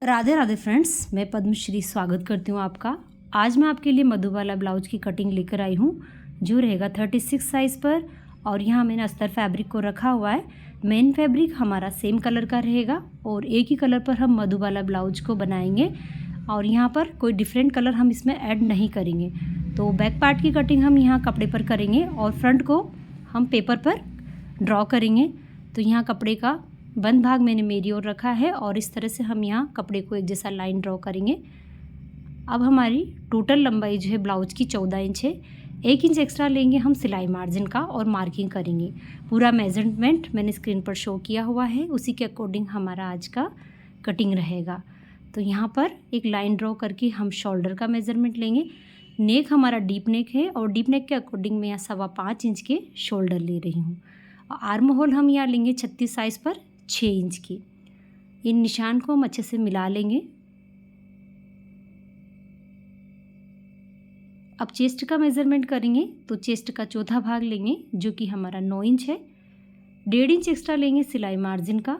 Radhe Radhe friends, मैं पद्मश्री स्वागत करती हूँ आपका। आज मैं आपके लिए मधुबाला ब्लाउज की कटिंग लेकर आई हूँ जो रहेगा 36 साइज़ पर। और यहाँ मैंने अस्तर फैब्रिक को रखा हुआ है। मेन फैब्रिक हमारा सेम कलर का रहेगा और एक ही कलर पर हम मधुबाला ब्लाउज को बनाएंगे और यहाँ पर कोई डिफरेंट कलर हम इसमें ऐड नहीं करेंगे। तो बैक पार्ट की कटिंग हम यहाँ कपड़े पर करेंगे और फ्रंट को हम पेपर पर ड्रॉ करेंगे। तो यहाँ कपड़े का बंद भाग मैंने मेरी ओर रखा है और इस तरह से हम यहाँ कपड़े को एक जैसा लाइन ड्रॉ करेंगे। अब हमारी टोटल लंबाई जो है ब्लाउज की 14 इंच है। 1 इंच एक्स्ट्रा लेंगे हम सिलाई मार्जिन का और मार्किंग करेंगे। पूरा मेजरमेंट मैंने स्क्रीन पर शो किया हुआ है, उसी के अकॉर्डिंग हमारा आज का कटिंग रहेगा। तो यहाँ पर एक लाइन ड्रॉ करके हम शोल्डर का मेजरमेंट लेंगे। नेक हमारा डीप नेक है और डीप नेक के अकॉर्डिंग मैं यहाँ 5.25 इंच के शोल्डर ले रही हूँ। और आर्म होल हम यहाँ लेंगे 36 साइज़ पर 6 इंच की। इन निशान को हम अच्छे से मिला लेंगे। अब चेस्ट का मेज़रमेंट करेंगे तो चेस्ट का चौथा भाग लेंगे जो कि हमारा 9 इंच है। 1.5 इंच एक्स्ट्रा लेंगे सिलाई मार्जिन का।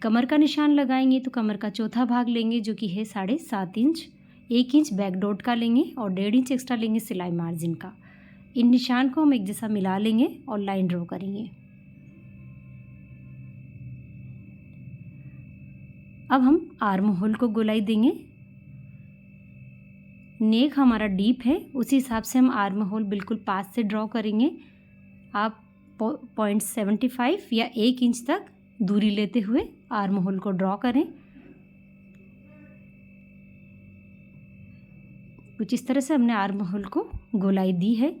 कमर का निशान लगाएंगे तो कमर का चौथा भाग लेंगे जो कि है 7.5 इंच। 1 इंच बैक डॉट का लेंगे और 1.5 इंच एक्स्ट्रा लेंगे सिलाई मार्जिन का। इन निशान को हम एक जैसा मिला लेंगे और लाइन ड्रॉ करेंगे। अब हम आर्म होल को गोलाई देंगे। नेक हमारा डीप है, उसी हिसाब से हम आर्म होल बिल्कुल पास से ड्रॉ करेंगे। आप 0.75 या 1 इंच तक दूरी लेते हुए आर्म होल को ड्रॉ करें। कुछ इस तरह से हमने आर्म होल को गोलाई दी है।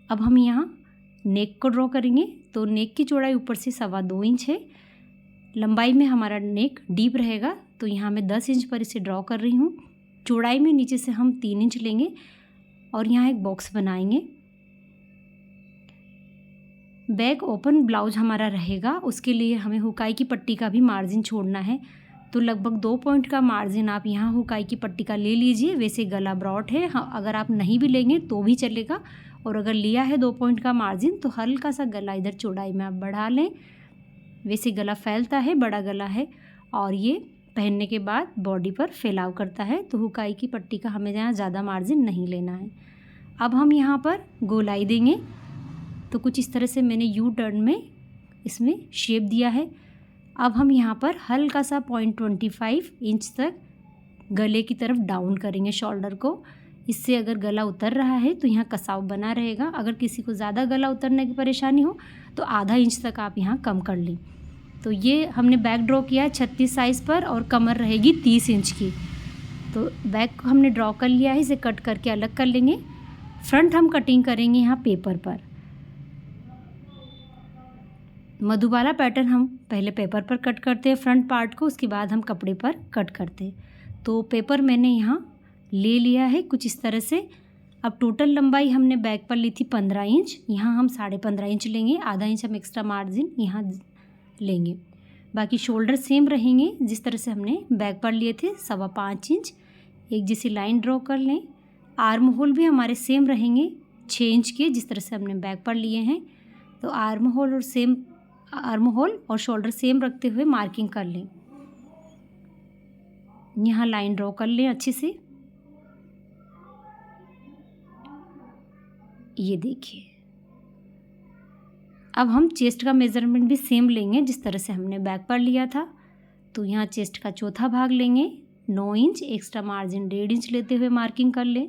अब हम यहाँ नेक को ड्रॉ करेंगे। तो नेक की चौड़ाई ऊपर से 2.25 इंच है। लंबाई में हमारा नेक डीप रहेगा तो यहाँ मैं 10 इंच पर इसे ड्रॉ कर रही हूँ। चौड़ाई में नीचे से हम 3 इंच लेंगे और यहाँ एक बॉक्स बनाएंगे। बैक ओपन ब्लाउज हमारा रहेगा, उसके लिए हमें हुकाई की पट्टी का भी मार्जिन छोड़ना है। तो लगभग 2 पॉइंट का मार्जिन आप यहाँ हुकाई की पट्टी का ले लीजिए। वैसे गला ब्रॉड है, हाँ, अगर आप नहीं भी लेंगे तो भी चलेगा। और अगर लिया है 2 पॉइंट का मार्जिन तो हल्का सा गला इधर चौड़ाई में आप बढ़ा लें। वैसे गला फैलता है, बड़ा गला है और ये पहनने के बाद बॉडी पर फैलाव करता है, तो हुकाई की पट्टी का हमें यहाँ ज़्यादा मार्जिन नहीं लेना है। अब हम यहाँ पर गोलाई देंगे। तो कुछ इस तरह से मैंने यू टर्न में इसमें शेप दिया है। अब हम यहाँ पर हल्का सा 0.25 इंच तक गले की तरफ डाउन करेंगे शोल्डर को। इससे अगर गला उतर रहा है तो यहाँ कसाव बना रहेगा। अगर किसी को ज़्यादा गला उतरने की परेशानी हो तो आधा इंच तक आप यहाँ कम कर लें। तो ये हमने बैक ड्रॉ किया है 36 साइज़ पर और कमर रहेगी 30 इंच की। तो बैक हमने ड्रॉ कर लिया है, इसे कट करके अलग कर लेंगे। फ्रंट हम कटिंग करेंगे यहाँ पेपर पर। मधुबाला पैटर्न हम पहले पेपर पर कट करते हैं फ्रंट पार्ट को, उसके बाद हम कपड़े पर कट करते हैं। तो पेपर मैंने यहाँ ले लिया है कुछ इस तरह से। अब टोटल लंबाई हमने बैक पर ली थी 15 इंच, यहाँ हम 15.5 इंच लेंगे। आधा इंच हम एक्स्ट्रा मार्जिन यहाँ लेंगे। बाकी शोल्डर सेम रहेंगे जिस तरह से हमने बैक पर लिए थे 5.25 इंच। एक जैसी लाइन ड्रॉ कर लें। आर्म होल भी हमारे सेम रहेंगे 6 इंच के, जिस तरह से हमने बैक पर लिए हैं। तो आर्म होल और शोल्डर सेम रखते हुए मार्किंग कर लें। यहाँ लाइन ड्रॉ कर लें अच्छे से। ये देखिए। अब हम चेस्ट का मेज़रमेंट भी सेम लेंगे जिस तरह से हमने बैक पर लिया था। तो यहाँ चेस्ट का चौथा भाग लेंगे 9 इंच, एक्स्ट्रा मार्जिन 1.5 इंच लेते हुए मार्किंग कर लें।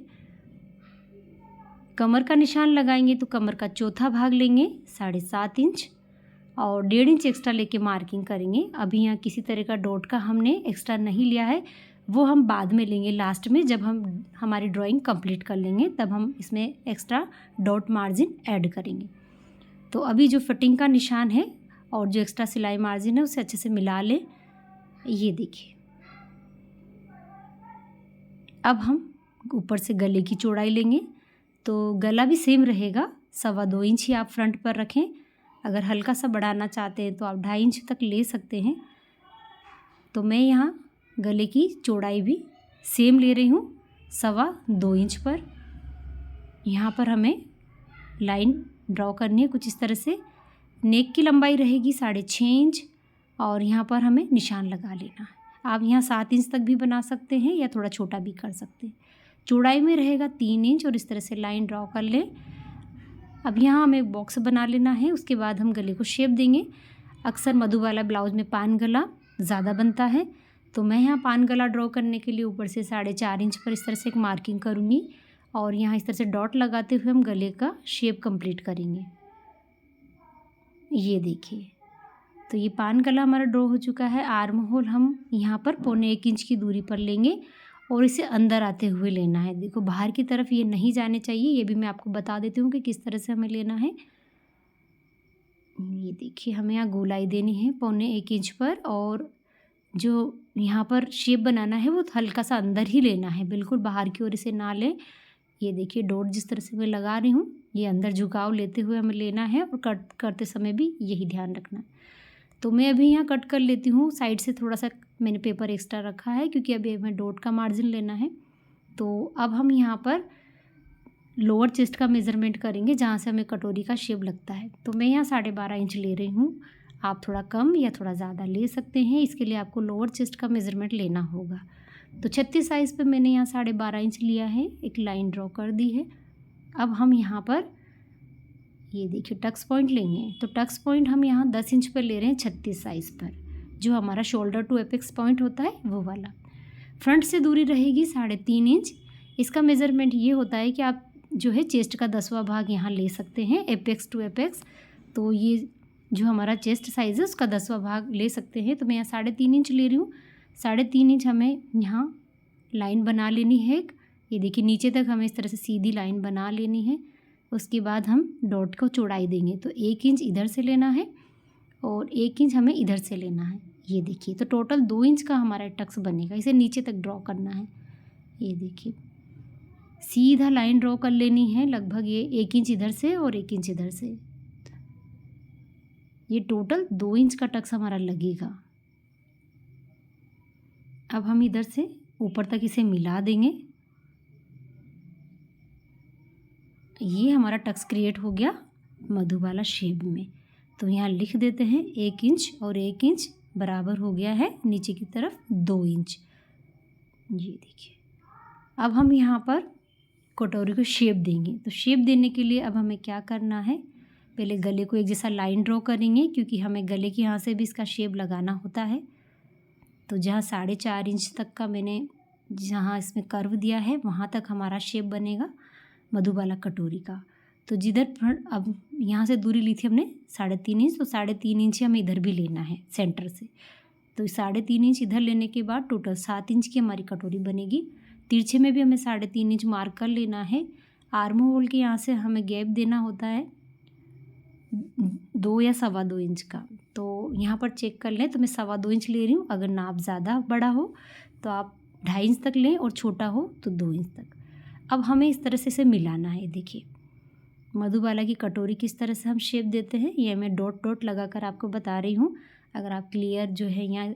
कमर का निशान लगाएंगे तो कमर का चौथा भाग लेंगे 7.5 इंच और 1.5 इंच एक्स्ट्रा लेके मार्किंग करेंगे। अभी यहाँ किसी तरह का डॉट का हमने एक्स्ट्रा नहीं लिया है, वो हम बाद में लेंगे लास्ट में, जब हम हमारी ड्राइंग कंप्लीट कर लेंगे तब हम इसमें एक्स्ट्रा डॉट मार्जिन ऐड करेंगे। तो अभी जो फिटिंग का निशान है और जो एक्स्ट्रा सिलाई मार्जिन है उसे अच्छे से मिला लें। ये देखिए। अब हम ऊपर से गले की चौड़ाई लेंगे। तो गला भी सेम रहेगा, 2.25 इंच ही आप फ्रंट पर रखें। अगर हल्का सा बढ़ाना चाहते हैं तो आप 2.5 इंच तक ले सकते हैं। तो मैं यहाँ गले की चौड़ाई भी सेम ले रही हूँ 2.25 इंच पर। यहाँ पर हमें लाइन ड्रॉ करनी है कुछ इस तरह से। नेक की लंबाई रहेगी 6.5 इंच और यहाँ पर हमें निशान लगा लेना है। आप यहाँ 7 इंच तक भी बना सकते हैं या थोड़ा छोटा भी कर सकते हैं। चौड़ाई में रहेगा 3 इंच और इस तरह से लाइन ड्रॉ कर लें। अब यहाँ हमें एक बॉक्स बना लेना है, उसके बाद हम गले को शेप देंगे। अक्सर मधुबाला ब्लाउज में पान गला ज़्यादा बनता है, तो मैं यहाँ पान गला ड्रॉ करने के लिए ऊपर से 4.5 इंच पर इस तरह से एक मार्किंग करूँगी और यहाँ इस तरह से डॉट लगाते हुए हम गले का शेप कंप्लीट करेंगे। ये देखिए, तो ये पान गला हमारा ड्रॉ हो चुका है। आर्म होल हम यहाँ पर 1.25 इंच की दूरी पर लेंगे और इसे अंदर आते हुए लेना है। देखो बाहर की तरफ ये नहीं जाने चाहिए, ये भी मैं आपको बता देती हूँ कि किस तरह से हमें लेना है। ये देखिए, हमें यहाँ गोलाई देनी है 1.25 इंच पर और जो यहाँ पर शेप बनाना है वो हल्का सा अंदर ही लेना है, बिल्कुल बाहर की ओर इसे ना लें। ये देखिए डॉट जिस तरह से मैं लगा रही हूँ, ये अंदर झुकाव लेते हुए हमें लेना है और कट करते समय भी यही ध्यान रखना है। तो मैं अभी यहाँ कट कर लेती हूँ। साइड से थोड़ा सा मैंने पेपर एक्स्ट्रा रखा है क्योंकि अभी हमें डॉट का मार्जिन लेना है। तो अब हम यहाँ पर लोअर चेस्ट का मेज़रमेंट करेंगे जहाँ से हमें कटोरी का शेप लगता है। तो मैं यहाँ 12.5 इंच ले रही हूँ, आप थोड़ा कम या थोड़ा ज़्यादा ले सकते हैं। इसके लिए आपको लोअर चेस्ट का मेज़रमेंट लेना होगा। तो 36 साइज़ पे मैंने यहाँ 12.5 इंच लिया है, एक लाइन ड्रॉ कर दी है। अब हम यहाँ पर ये देखिए टक्स पॉइंट लेंगे, तो टक्स पॉइंट हम यहाँ 10 इंच पर ले रहे हैं 36 साइज़ पर, जो हमारा शोल्डर टू एपेक्स पॉइंट होता है वो वाला। फ्रंट से दूरी रहेगी 3.5 इंच। इसका मेज़रमेंट ये होता है कि आप जो है चेस्ट का 10वां भाग यहाँ ले सकते हैं एपेक्स टू एपेक्स। तो ये जो हमारा चेस्ट साइज़ है उसका 10वां भाग ले सकते हैं। तो मैं यहाँ 3.5 इंच ले रही हूँ। 3.5 इंच हमें यहाँ लाइन बना लेनी है एक। ये देखिए नीचे तक हमें इस तरह से सीधी लाइन बना लेनी है। उसके बाद हम डॉट को चौड़ाई देंगे, तो 1 इंच इधर से लेना है और 1 इंच हमें इधर से लेना है। ये देखिए, तो टोटल 2 इंच का हमारा टक्स बनेगा। इसे नीचे तक ड्रॉ करना है। ये देखिए सीधा लाइन ड्रॉ कर लेनी है, लगभग ये 1 इंच इधर से और 1 इंच इधर से। ये टोटल 2 इंच का टक्स हमारा लगेगा। अब हम इधर से ऊपर तक इसे मिला देंगे। ये हमारा टक्स क्रिएट हो गया मधुबाला शेप में। तो यहाँ लिख देते हैं 1 इंच और 1 इंच बराबर हो गया है नीचे की तरफ 2 इंच। ये देखिए, अब हम यहाँ पर कटोरी को शेप देंगे। तो शेप देने के लिए अब हमें क्या करना है, पहले गले को एक जैसा लाइन ड्रॉ करेंगे क्योंकि हमें गले के यहाँ से भी इसका शेप लगाना होता है। तो जहाँ 4.5 इंच तक का मैंने जहाँ इसमें कर्व दिया है वहाँ तक हमारा शेप बनेगा मधुबाला कटोरी का। तो जिधर फ्रंट अब यहाँ से दूरी ली थी हमने 3.5 इंच, तो 3.5 इंच हमें इधर भी लेना है सेंटर से। तो 3.5 इंच इधर लेने के बाद टोटल 7 इंच की हमारी कटोरी बनेगी। तिरछे में भी हमें 3.5 इंच मार्क कर लेना है। आर्म होल के यहाँ से हमें गैप देना होता है 2 या 2.25 इंच का। तो यहाँ पर चेक कर लें, तो मैं 2.25 इंच ले रही हूँ। अगर नाप ज़्यादा बड़ा हो तो आप 2.5 इंच तक लें और छोटा हो तो 2 इंच तक। अब हमें इस तरह से इसे मिलाना है। देखिए मधुबाला की कटोरी किस तरह से हम शेप देते हैं, ये मैं डॉट डॉट लगाकर आपको बता रही हूँ। अगर आप क्लियर जो है यहाँ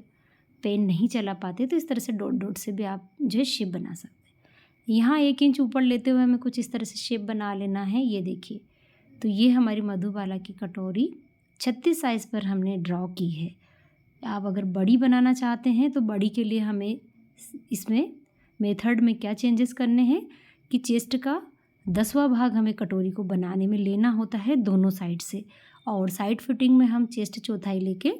पेन नहीं चला पाते तो इस तरह से डॉट डॉट से भी आप जो है शेप बना सकते हैं। यहाँ 1 इंच ऊपर लेते हुए हमें कुछ इस तरह से शेप बना लेना है। ये देखिए, तो ये हमारी मधुबाला की कटोरी 36 साइज़ पर हमने ड्रॉ की है। आप अगर बड़ी बनाना चाहते हैं तो बड़ी के लिए हमें इसमें मेथड में क्या चेंजेस करने हैं कि चेस्ट का 10वां भाग हमें कटोरी को बनाने में लेना होता है दोनों साइड से, और साइड फिटिंग में हम चेस्ट चौथाई लेके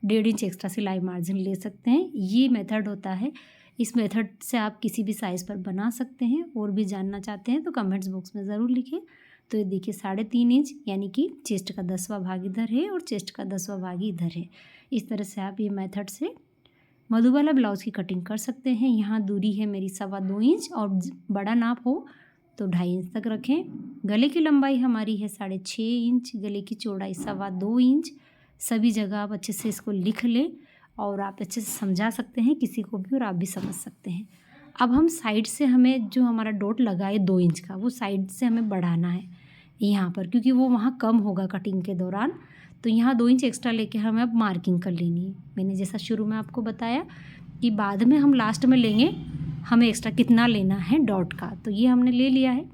1.5 इंच एक्स्ट्रा सिलाई मार्जिन ले सकते हैं। ये मेथड होता है। इस मेथड से आप किसी भी साइज़ पर बना सकते हैं। और भी जानना चाहते हैं तो कमेंट्स बॉक्स में ज़रूर लिखें। तो ये देखिए 3.5 इंच यानी कि चेस्ट का 10वां भाग इधर है और चेस्ट का 10वां भाग इधर है। इस तरह से आप ये मेथड से मधुबाला ब्लाउज़ की कटिंग कर सकते हैं। यहाँ दूरी है मेरी 2.25 इंच और बड़ा नाप हो तो 2.5 इंच तक रखें। गले की लंबाई हमारी है 6.5 इंच, गले की चौड़ाई 2.25 इंच। सभी जगह आप अच्छे से इसको लिख लें और आप अच्छे से समझा सकते हैं किसी को भी और आप भी समझ सकते हैं। अब हम साइड से हमें जो हमारा डॉट लगा है 2 इंच का, वो साइड से हमें बढ़ाना है यहाँ पर, क्योंकि वो वहाँ कम होगा कटिंग के दौरान। तो यहाँ 2 इंच एक्स्ट्रा लेके हमें अब मार्किंग कर लेनी है। मैंने जैसा शुरू में आपको बताया कि बाद में हम लास्ट में लेंगे हमें एक्स्ट्रा कितना लेना है डॉट का, तो ये हमने ले लिया है।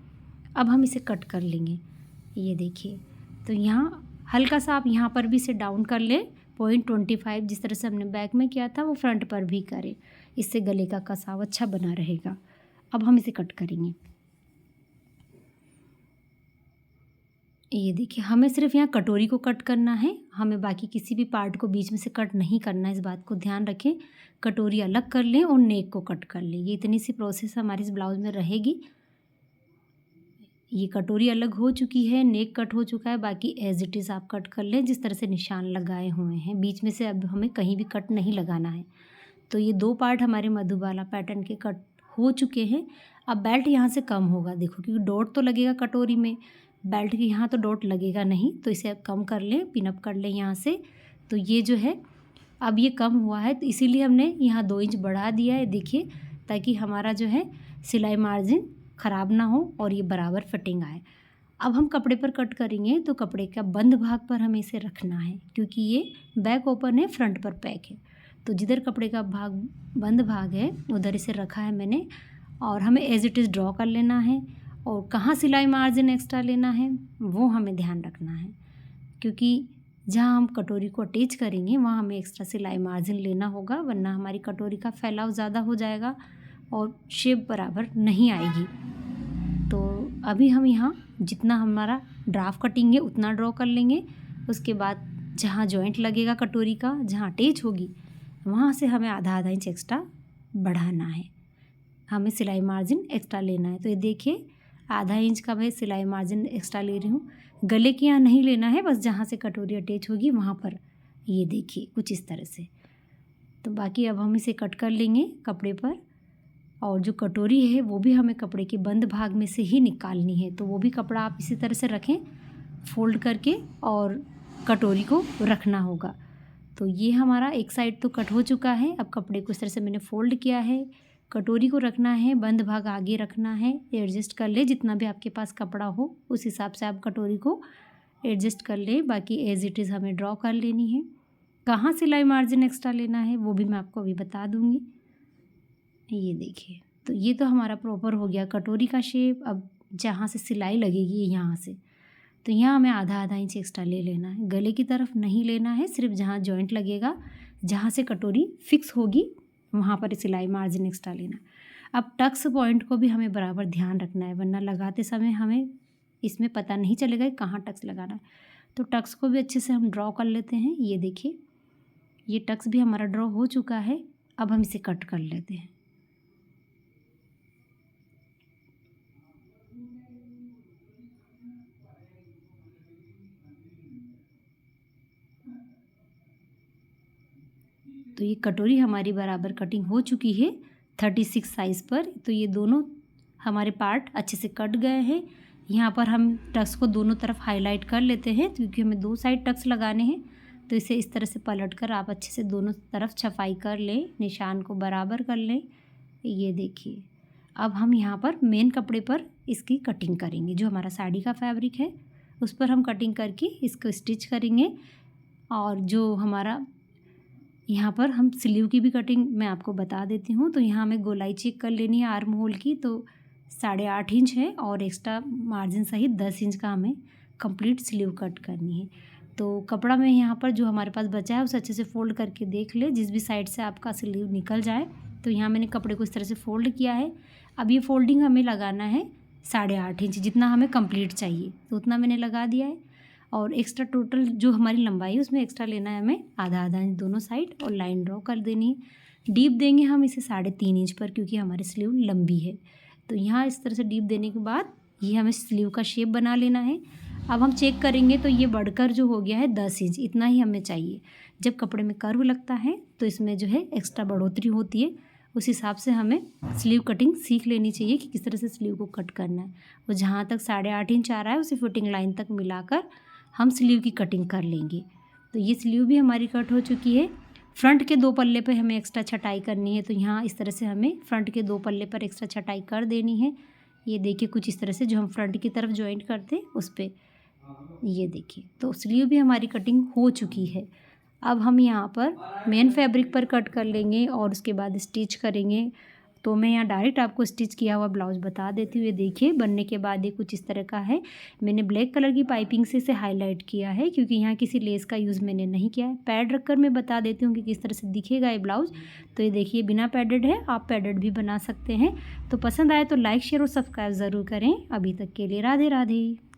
अब हम इसे कट कर लेंगे। ये देखिए, तो यहाँ हल्का सा आप यहाँ पर भी इसे डाउन कर लें 0.25 जिस तरह से हमने बैक में किया था वो फ्रंट पर भी करें, इससे गले का कसाव अच्छा बना रहेगा। अब हम इसे कट करेंगे। ये देखिए, हमें सिर्फ यहाँ कटोरी को कट करना है, हमें बाकी किसी भी पार्ट को बीच में से कट नहीं करना है, इस बात को ध्यान रखें। कटोरी अलग कर लें और नेक को कट कर लें, ये इतनी सी प्रोसेस हमारी इस ब्लाउज़ में रहेगी। ये कटोरी अलग हो चुकी है, नेक कट हो चुका है, बाकी एज इट इज़ आप कट कर लें जिस तरह से निशान लगाए हुए हैं। बीच में से अब हमें कहीं भी कट नहीं लगाना है। तो ये 2 पार्ट हमारे मधुबाला पैटर्न के कट हो चुके हैं। अब बेल्ट यहाँ से कम होगा, देखो, क्योंकि डॉट तो लगेगा कटोरी में, बेल्ट के यहाँ तो डॉट लगेगा नहीं, तो इसे अब कम कर लें, पिन अप कर लें यहाँ से। तो ये जो है अब ये कम हुआ है, तो इसीलिए हमने यहाँ 2 इंच बढ़ा दिया है, देखिए, ताकि हमारा जो है सिलाई मार्जिन ख़राब ना हो और ये बराबर फिटिंग आए। अब हम कपड़े पर कट करेंगे तो कपड़े का बंद भाग पर हमें इसे रखना है, क्योंकि ये बैक ओपन है, फ्रंट पर पैक है। तो जिधर कपड़े का भाग बंद भाग है उधर इसे रखा है मैंने, और हमें एज इट इज़ ड्रॉ कर लेना है। और कहाँ सिलाई मार्जिन एक्स्ट्रा लेना है वो हमें ध्यान रखना है, क्योंकि जहाँ हम कटोरी को अटैच करेंगे वहाँ हमें एक्स्ट्रा सिलाई मार्जिन लेना होगा, वरना हमारी कटोरी का फैलाव ज़्यादा हो जाएगा और शेप बराबर नहीं आएगी। तो अभी हम यहाँ जितना हमारा ड्राफ्ट कटिंग है उतना ड्रॉ कर लेंगे। उसके बाद जहाँ जॉइंट लगेगा कटोरी का, जहाँ अटैच होगी, वहाँ से हमें आधा इंच एक्स्ट्रा बढ़ाना है, हमें सिलाई मार्जिन एक्स्ट्रा लेना है। तो ये देखिए, आधा इंच का मैं सिलाई मार्जिन एक्स्ट्रा ले रही हूँ। गले के यहाँ नहीं लेना है, बस जहाँ से कटोरी अटैच होगी वहाँ पर, ये देखिए कुछ इस तरह से। तो बाकी अब हम इसे कट कर लेंगे कपड़े पर, और जो कटोरी है वो भी हमें कपड़े के बंद भाग में से ही निकालनी है। तो वो भी कपड़ा आप इसी तरह से रखें, फोल्ड करके, और कटोरी को रखना होगा। तो ये हमारा एक साइड तो कट हो चुका है। अब कपड़े को इस तरह से मैंने फ़ोल्ड किया है, कटोरी को रखना है, बंद भाग आगे रखना है। एडजस्ट कर ले, जितना भी आपके पास कपड़ा हो उस हिसाब से आप कटोरी को एडजस्ट कर ले। बाकी एज इट इज़ हमें ड्रॉ कर लेनी है। कहाँ सिलाई मार्जिन एक्स्ट्रा लेना है वो भी मैं आपको अभी बता दूँगी। ये देखिए, तो ये तो हमारा प्रॉपर हो गया कटोरी का शेप। अब जहाँ से सिलाई लगेगी यहाँ से, तो यहाँ हमें आधा इंच एक्स्ट्रा ले लेना है। गले की तरफ नहीं लेना है, सिर्फ जहाँ जॉइंट लगेगा, जहाँ से कटोरी फिक्स होगी वहाँ पर सिलाई मार्जिन एक्स्ट्रा लेना। अब टक्स पॉइंट को भी हमें बराबर ध्यान रखना है, वरना लगाते समय हमें इसमें पता नहीं चलेगा कि कहाँ टक्स लगाना है। तो टक्स को भी अच्छे से हम ड्रॉ कर लेते हैं। ये देखिए, ये टक्स भी हमारा ड्रॉ हो चुका है। अब हम इसे कट कर लेते हैं। तो ये कटोरी हमारी बराबर कटिंग हो चुकी है 36 साइज़ पर। तो ये दोनों हमारे पार्ट अच्छे से कट गए हैं। यहाँ पर हम टक्स को दोनों तरफ हाईलाइट कर लेते हैं, क्योंकि हमें 2 साइड टक्स लगाने हैं। तो इसे इस तरह से पलट कर आप अच्छे से दोनों तरफ छपाई कर लें, निशान को बराबर कर लें। ये देखिए, अब हम यहाँ पर मेन कपड़े पर इसकी कटिंग करेंगे। जो हमारा साड़ी का फैब्रिक है उस पर हम कटिंग करके इसको स्टिच करेंगे। और जो हमारा यहाँ पर हम स्लीव की भी कटिंग मैं आपको बता देती हूँ। तो यहाँ हमें गोलाई चेक कर लेनी है आर्म होल की, तो 8.5 इंच है, और एक्स्ट्रा मार्जिन सहित 10 इंच का हमें कंप्लीट स्लीव कट करनी है। तो कपड़ा में यहाँ पर जो हमारे पास बचा है उसे अच्छे से फोल्ड करके देख ले, जिस भी साइड से आपका स्लीव निकल जाए। तो यहाँ मैंने कपड़े को इस तरह से फोल्ड किया है। अब ये फोल्डिंग हमें लगाना है 8.5 इंच, जितना हमें कंप्लीट चाहिए तो उतना मैंने लगा दिया है। और एक्स्ट्रा टोटल जो हमारी लंबाई है उसमें एक्स्ट्रा लेना है हमें आधा इंच दोनों साइड, और लाइन ड्रॉ कर देनी है। डीप देंगे हम इसे 3.5 इंच पर, क्योंकि हमारी स्लीव लंबी है। तो यहाँ इस तरह से डीप देने के बाद ये हमें स्लीव का शेप बना लेना है। अब हम चेक करेंगे तो ये बढ़कर जो हो गया है 10 इंच, इतना ही हमें चाहिए। जब कपड़े में कर्व लगता है तो इसमें जो है एक्स्ट्रा बढ़ोतरी होती है, उस हिसाब से हमें स्लीव कटिंग सीख लेनी चाहिए कि किस तरह से स्लीव को कट करना है। और जहाँ तक 8.5 इंच आ रहा है उसे फिटिंग लाइन तक मिलाकर हम स्लीव की कटिंग कर लेंगे। तो ये स्लीव भी हमारी कट हो चुकी है। फ्रंट के 2 पल्ले पे हमें एक्स्ट्रा छटाई करनी है, तो यहाँ इस तरह से हमें फ्रंट के 2 पल्ले पर एक्स्ट्रा छटाई कर देनी है। ये देखिए, कुछ इस तरह से जो हम फ्रंट की तरफ जॉइंट करते हैं उस पर, ये देखिए। तो स्लीव भी हमारी कटिंग हो चुकी है। अब हम यहाँ पर मेन फैब्रिक पर कट कर लेंगे और उसके बाद स्टिच करेंगे। तो मैं यहाँ डायरेक्ट आपको स्टिच किया हुआ ब्लाउज़ बता देती हूँ। ये देखिए बनने के बाद ये कुछ इस तरह का है। मैंने ब्लैक कलर की पाइपिंग से इसे हाईलाइट किया है क्योंकि यहाँ किसी लेस का यूज़ मैंने नहीं किया है। पैड रखकर मैं बता देती हूँ कि किस तरह से दिखेगा ये ब्लाउज़। तो ये देखिए बिना पैडेड है, आप पैडेड भी बना सकते हैं। तो पसंद आए तो लाइक शेयर और सब्सक्राइब ज़रूर करें। अभी तक के लिए राधे राधे।